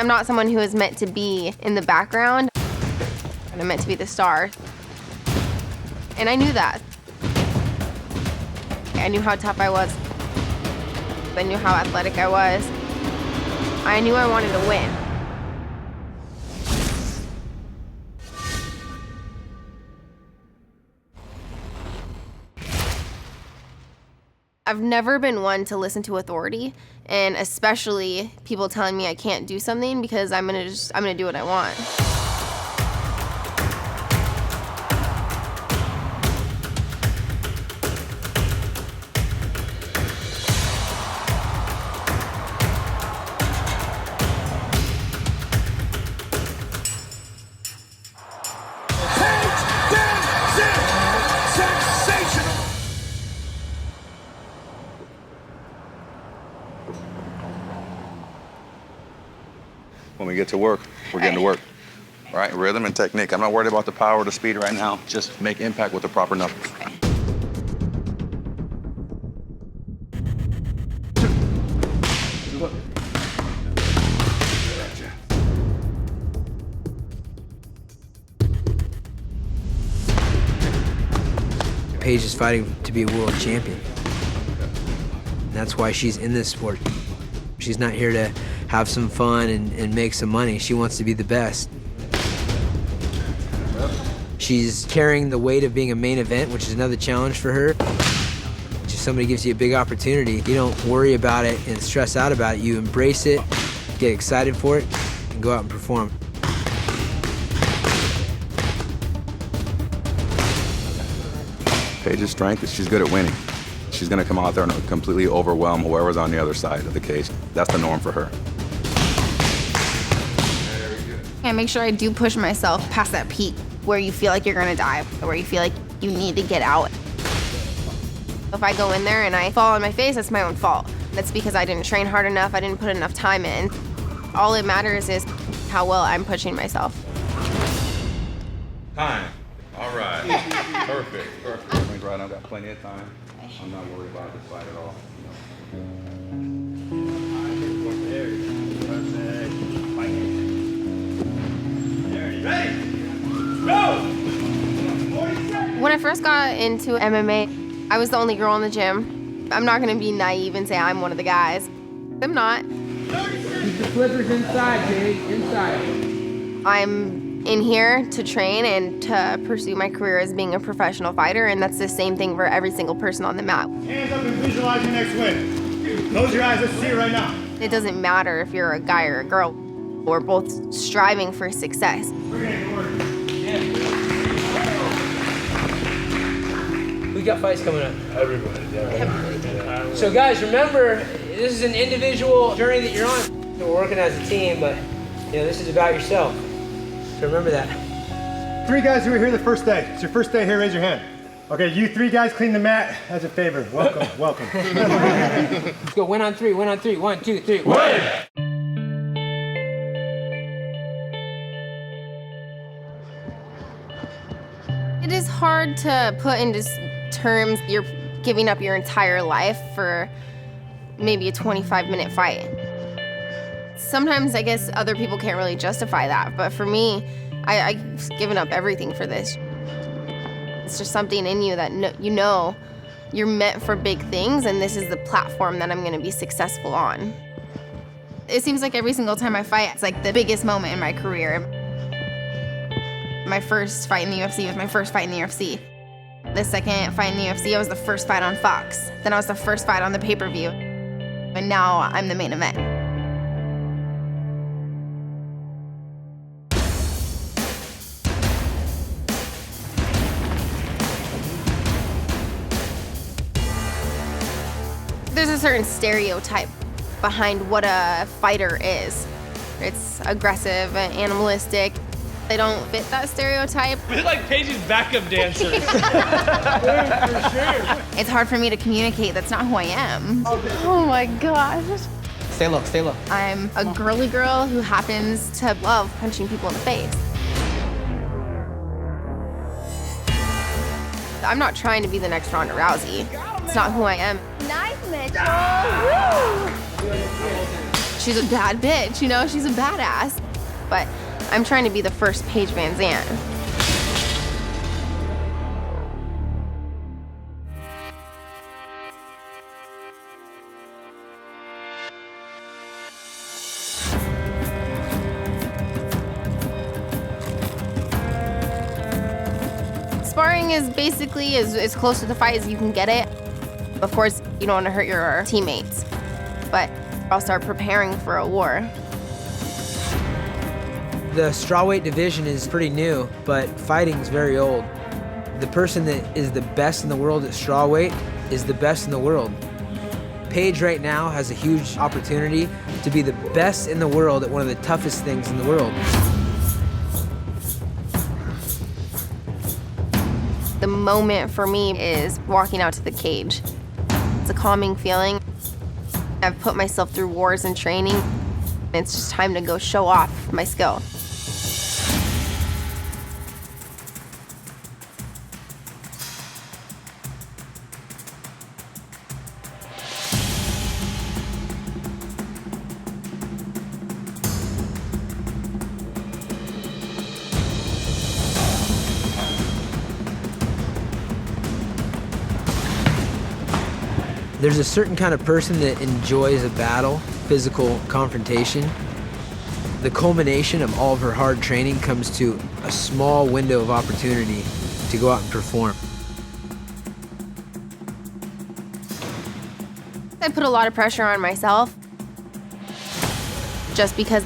I'm not someone who is meant to be in the background. I'm meant to be the star. And I knew that. I knew how tough I was. I knew how athletic I was. I knew I wanted to win. I've never been one to listen to authority, and especially people telling me I can't do something, because I'm gonna do what I want. When we get to work, we're getting to work. All right, rhythm and technique. I'm not worried about the power or the speed right now. Just make impact with the proper knuckles. Paige is fighting to be a world champion. And that's why she's in this sport. She's not here to have some fun and make some money. She wants to be the best. She's carrying the weight of being a main event, which is another challenge for her. If somebody gives you a big opportunity, you don't worry about it and stress out about it. You embrace it, get excited for it, and go out and perform. Paige's strength is she's good at winning. She's gonna come out there and completely overwhelm whoever's on the other side of the cage. That's the norm for her. I make sure I do push myself past that peak where you feel like you're gonna die, where you feel like you need to get out. If I go in there and I fall on my face, that's my own fault. That's because I didn't train hard enough, I didn't put enough time in. All it matters is how well I'm pushing myself. Time. All right. Perfect. Everything's right. I've got plenty of time. I'm not worried about this fight at all. When I first got into MMA, I was the only girl in the gym. I'm not gonna be naive and say I'm one of the guys. I'm not. Keep the flippers inside, Paige, inside. I'm in here to train and to pursue my career as being a professional fighter, and that's the same thing for every single person on the mat. Hands up and visualize your next win. Close your eyes, let's see it right now. It doesn't matter if you're a guy or a girl. We're both striving for success. We got fights coming up. Everybody. So guys, remember, this is an individual journey that you're on. We're working as a team, but this is about yourself. So remember that. 3 guys who were here the first day. It's your first day here, raise your hand. Okay, you 3 guys clean the mat as a favor. Welcome, welcome. Let's go, win on 3, win on 3. 1, 2, 3, win! It is hard to put into terms you're giving up your entire life for maybe a 25-minute fight. Sometimes I guess other people can't really justify that, but for me, I've given up everything for this. It's just something in you that you're meant for big things, and this is the platform that I'm gonna be successful on. It seems like every single time I fight, it's like the biggest moment in my career. My first fight in the UFC was my first fight in the UFC. The second fight in the UFC, I was the first fight on Fox. Then I was the first fight on the pay-per-view. And now I'm the main event. There's a certain stereotype behind what a fighter is. It's aggressive and animalistic. They don't fit that stereotype. We're like Paige's backup dancers. For sure. It's hard for me to communicate. That's not who I am. Oh my gosh. Stay low, stay low. I'm a girly girl who happens to love punching people in the face. I'm not trying to be the next Ronda Rousey. It's not who I am. Nice, Mitchell. Woo! she's a bad bitch, you know, she's a badass. But I'm trying to be the first Paige VanZant. Sparring is basically as close to the fight as you can get it. Of course, you don't want to hurt your teammates, but I'll start preparing for a war. The strawweight division is pretty new, but fighting is very old. The person that is the best in the world at strawweight is the best in the world. Paige right now has a huge opportunity to be the best in the world at one of the toughest things in the world. The moment for me is walking out to the cage. It's a calming feeling. I've put myself through wars and training. It's just time to go show off my skill. There's a certain kind of person that enjoys a battle, physical confrontation. The culmination of all of her hard training comes to a small window of opportunity to go out and perform. I put a lot of pressure on myself just because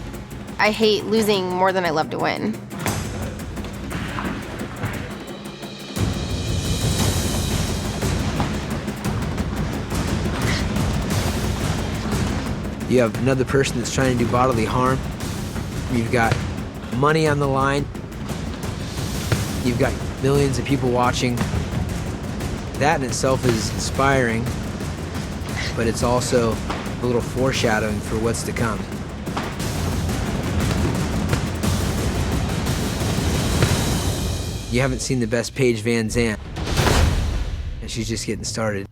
I hate losing more than I love to win. You have another person that's trying to do bodily harm. You've got money on the line. You've got millions of people watching. That in itself is inspiring, but it's also a little foreshadowing for what's to come. You haven't seen the best Paige VanZant, and she's just getting started.